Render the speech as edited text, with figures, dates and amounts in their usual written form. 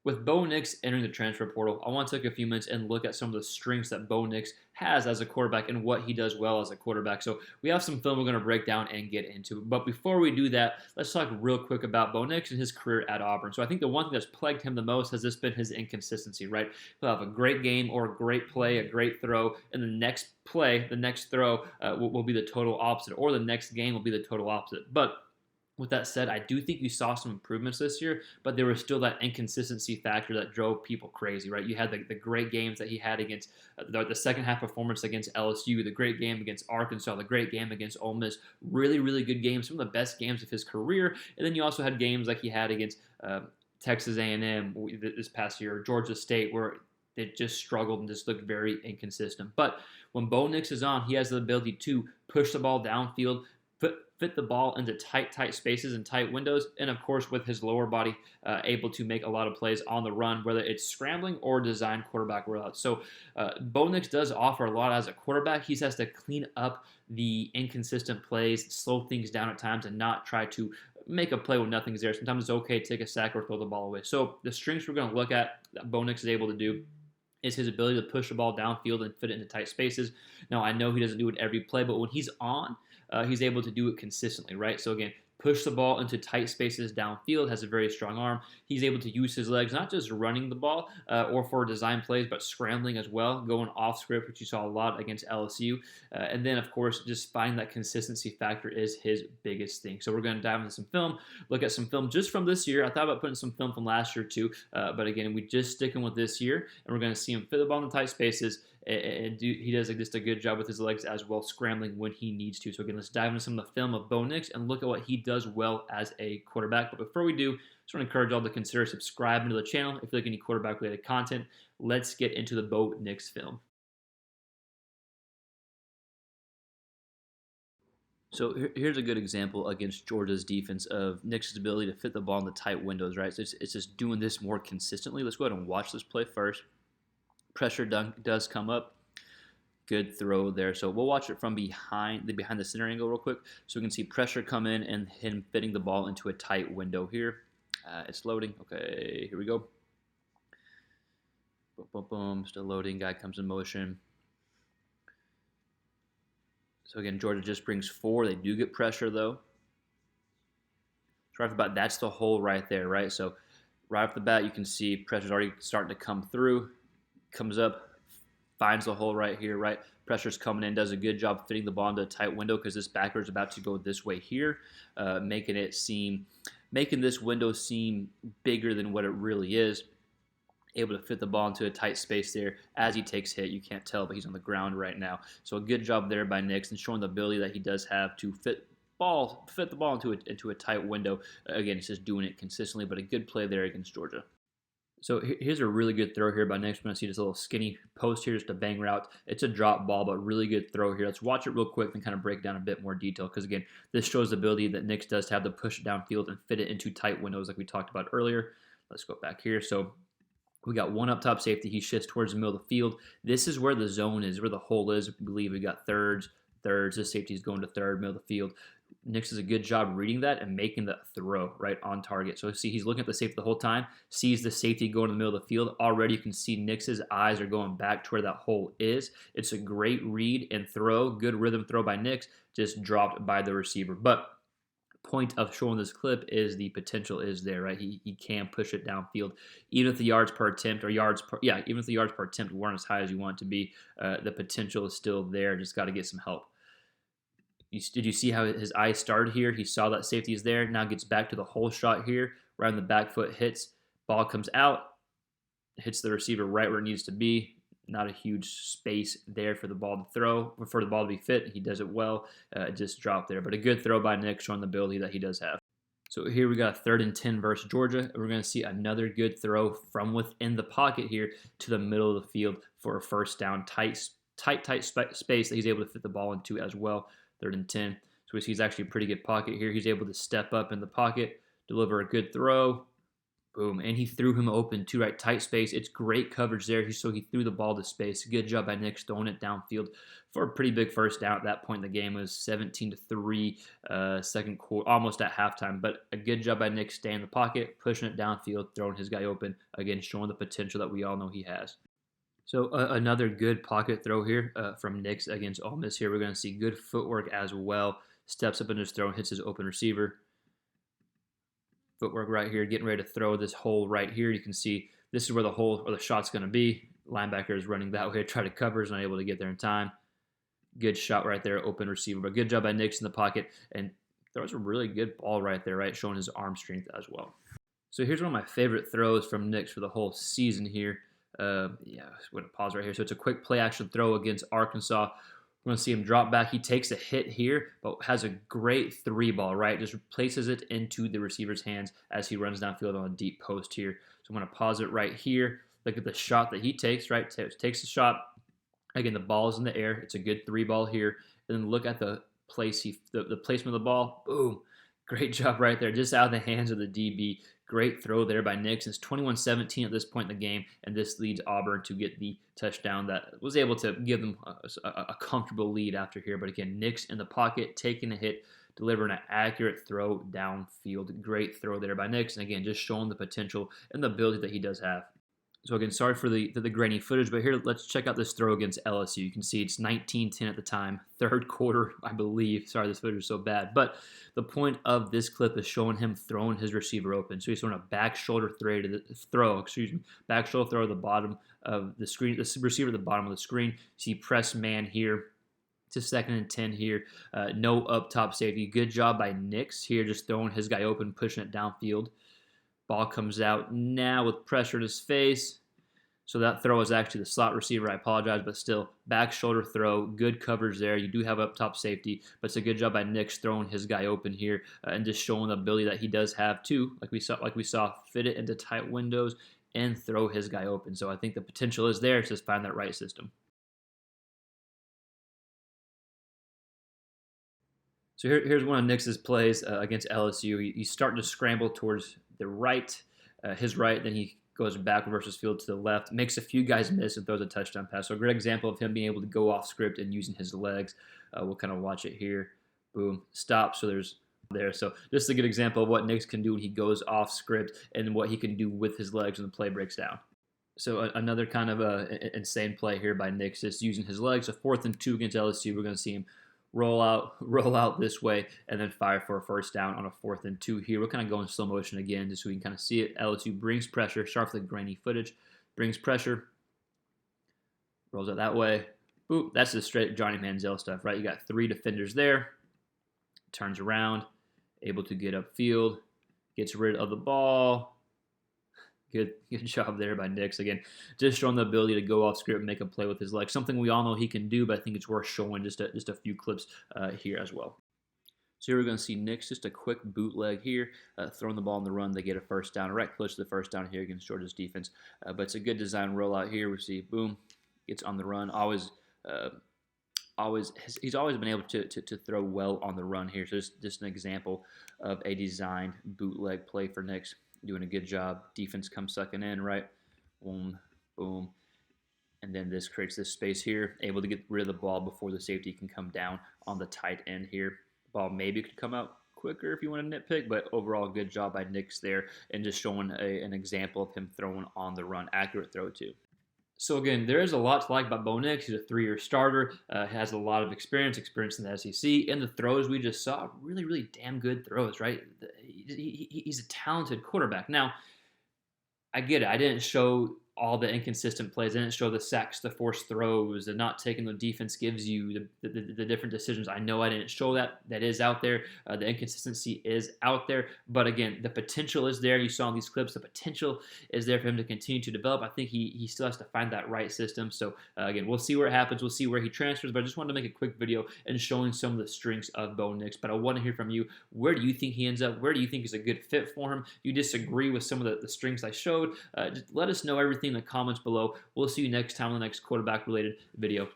With Bo Nix entering the transfer portal, I want to take a few minutes and look at some of the strengths that Bo Nix has as a quarterback and what he does well as a quarterback. So we have some film we're going to break down and get into. But before we do that, let's talk real quick about Bo Nix and his career at Auburn. So I think the one thing that's plagued him the most has just been his inconsistency, right? He'll have a great game or a great play, a great throw, and the next play, the next throw will be the total opposite, or the next game will be the total opposite. But with that said, I do think we saw some improvements this year, but there was still that inconsistency factor that drove people crazy, right? You had the great games that he had against the second half performance against LSU, the great game against Arkansas, the great game against Ole Miss. Really, really good games, some of the best games of his career. And then you also had games like he had against Texas A&M this past year, or Georgia State, where they just struggled and just looked very inconsistent. But when Bo Nix is on, he has the ability to push the ball downfield, fit the ball into tight spaces and tight windows, and of course with his lower body able to make a lot of plays on the run, whether it's scrambling or design quarterback rollouts. So Bo Nix does offer a lot as a quarterback. He has to clean up the inconsistent plays, slow things down at times, and not try to make a play when nothing's there. Sometimes it's okay to take a sack or throw the ball away. So the strengths we're going to look at that Bo Nix is able to do is his ability to push the ball downfield and fit it into tight spaces. Now, I know he doesn't do it every play, but when he's on, he's able to do it consistently, right? So again, push the ball into tight spaces downfield, has a very strong arm. He's able to use his legs, not just running the ball or for design plays, but scrambling as well, going off script, which you saw a lot against LSU. And then, of course, just finding that consistency factor is his biggest thing. So we're going to dive into some film, look at some film just from this year. I thought about putting some film from last year too, but again, we just sticking with this year, and we're going to see him fit the ball in tight spaces, and he does just a good job with his legs as well, scrambling when he needs to. So again, let's dive into some of the film of Bo Nix and look at what he does well as a quarterback. But before we do, just want to encourage y'all to consider subscribing to the channel if you like any quarterback related content. Let's get into the Bo Nix film. So here's a good example against Georgia's defense of Nix's ability to fit the ball in the tight windows, right? So it's just doing this more consistently. Let's go ahead and watch this play first. Pressure does come up. Good throw there. So we'll watch it from behind the center angle real quick, so we can see pressure come in and him fitting the ball into a tight window here. It's loading. Okay, here we go. Boom, boom, boom. Still loading. Guy comes in motion. So again, Georgia just brings 4. They do get pressure though. So right off the bat, that's the hole right there, right? So right off the bat, you can see pressure's already starting to come through. Comes up, finds the hole right here, right? Pressure's coming in, does a good job fitting the ball into a tight window because this backer is about to go this way here, making this window seem bigger than what it really is. Able to fit the ball into a tight space there as he takes hit. You can't tell, but he's on the ground right now. So a good job there by Nix and showing the ability that he does have to fit the ball into a tight window. Again, he's just doing it consistently, but a good play there against Georgia. So here's a really good throw here by Nix. We're going to see this little skinny post here, just a bang route. It's a drop ball, but really good throw here. Let's watch it real quick and kind of break down a bit more detail because, again, this shows the ability that Nix does to have to push it downfield and fit it into tight windows like we talked about earlier. Let's go back here. So we got one up top safety. He shifts towards the middle of the field. This is where the zone is, where the hole is. We believe we got thirds. This safety is going to third, middle of the field. Nix does a good job reading that and making the throw right on target. So see, he's looking at the safety the whole time, sees the safety going in the middle of the field. Already you can see Nix's eyes are going back to where that hole is. It's a great read and throw, good rhythm throw by Nix, just dropped by the receiver. But point of showing this clip is the potential is there, right? He can push it downfield, even if the yards per attempt even if the yards per attempt weren't as high as you want it to be, the potential is still there. Just got to get some help. Did you see how his eye started here? He saw that safety is there. Now gets back to the hole shot here. Right on the back foot hits. Ball comes out. Hits the receiver right where it needs to be. Not a huge space there for the ball to throw, for the ball to be fit. He does it well. It just dropped there. But a good throw by Nick showing the ability that he does have. So here we got 3rd and 10 versus Georgia. We're going to see another good throw from within the pocket here to the middle of the field for a first down. Tight space that he's able to fit the ball into as well. 3rd and 10. So we see he's actually a pretty good pocket here. He's able to step up in the pocket, deliver a good throw. Boom, and he threw him open too, right? Tight space. It's great coverage there. So he threw the ball to space. Good job by Nix throwing it downfield for a pretty big first down. At that point in the game, it was 17-3, second quarter, almost at halftime. But a good job by Nix staying in the pocket, pushing it downfield, throwing his guy open. Again, showing the potential that we all know he has. So another good pocket throw here from Nix against Ole Miss. Here we're going to see good footwork as well. Steps up in his throw and hits his open receiver. Footwork right here, getting ready to throw this hole right here. You can see this is where the hole or the shot's going to be. Linebacker is running that way, try to cover, is not able to get there in time. Good shot right there, open receiver. But good job by Nix in the pocket, and throws a really good ball right there, right, showing his arm strength as well. So here's one of my favorite throws from Nix for the whole season here. I'm going to pause right here. So it's a quick play action throw against Arkansas. We're going to see him drop back. He takes a hit here, but has a great three ball, right? Just places it into the receiver's hands as he runs downfield on a deep post here. So I'm going to pause it right here. Look at the shot that he takes, right? Takes the shot. Again, the ball is in the air. It's a good three ball here. And then look at the the placement of the ball. Boom. Great job right there. Just out of the hands of the DB. Great throw there by Nix. It's 21-17 at this point in the game, and this leads Auburn to get the touchdown that was able to give them a comfortable lead after here. But again, Nix in the pocket, taking a hit, delivering an accurate throw downfield. Great throw there by Nix, and again, just showing the potential and the ability that he does have. So again, sorry for the grainy footage, but here, let's check out this throw against LSU. You can see it's 19-10 at the time, third quarter, I believe. Sorry, this footage is so bad. But the point of this clip is showing him throwing his receiver open. So he's throwing a back shoulder back shoulder throw at the bottom of the screen, the receiver at the bottom of the screen. See press man here. It's a 2nd and 10 here. No up top safety. Good job by Nix here, just throwing his guy open, pushing it downfield. Ball comes out now with pressure in his face. So that throw is actually the slot receiver. I apologize, but still, back shoulder throw, good coverage there. You do have up top safety, but it's a good job by Nix throwing his guy open here and just showing the ability that he does have too. Like we saw, fit it into tight windows and throw his guy open. So I think the potential is there. It's just find that right system. So here's one of Nix's plays against LSU. He's starting to scramble towards the right, his right, then he goes back versus field to the left, makes a few guys miss and throws a touchdown pass. So a great example of him being able to go off script and using his legs. We'll kind of watch it here. Boom, stop. So there's there. So just a good example of what Nix can do when he goes off script and what he can do with his legs when the play breaks down. So another kind of insane play here by Nix, just using his legs. A 4th and 2 against LSU. We're going to see him roll out this way, and then fire for a first down on a 4th and 2 here. We'll kind of go in slow motion again just so we can kind of see it. LSU brings pressure, sharp with the grainy footage, brings pressure, rolls out that way. Boop, that's the straight Johnny Manziel stuff, right? You got 3 defenders there, turns around, able to get upfield, gets rid of the ball. Good job there by Nix. Again, just showing the ability to go off script and make a play with his legs. Something we all know he can do, but I think it's worth showing just a few clips here as well. So here we're going to see Nix, just a quick bootleg here, throwing the ball on the run. They get a first down, right close to the first down here against Georgia's defense. But it's a good design rollout here. We see, boom, gets on the run. He's always been able to throw well on the run here. So just an example of a designed bootleg play for Nix. Doing a good job. Defense comes sucking in, right? Boom, boom. And then this creates this space here. Able to get rid of the ball before the safety can come down on the tight end here. Ball maybe could come out quicker if you want to nitpick, but overall good job by Nix there and just showing an example of him throwing on the run. Accurate throw too. So again, there is a lot to like about Bo Nix. He's a 3-year starter, has a lot of experience in the SEC, and the throws we just saw, really, really damn good throws, right? He's a talented quarterback. Now, I get it. I didn't show all the inconsistent plays. I didn't show the sacks, the forced throws, the not taking the defense gives you, the different decisions. I know I didn't show that. That is out there. The inconsistency is out there. But again, the potential is there. You saw in these clips, the potential is there for him to continue to develop. I think he still has to find that right system. So again, we'll see where it happens. We'll see where he transfers. But I just wanted to make a quick video and showing some of the strengths of Bo Nix. But I want to hear from you. Where do you think he ends up? Where do you think is a good fit for him? Do you disagree with some of the strengths I showed? Just let us know everything in the comments below. We'll see you next time on the next quarterback related video.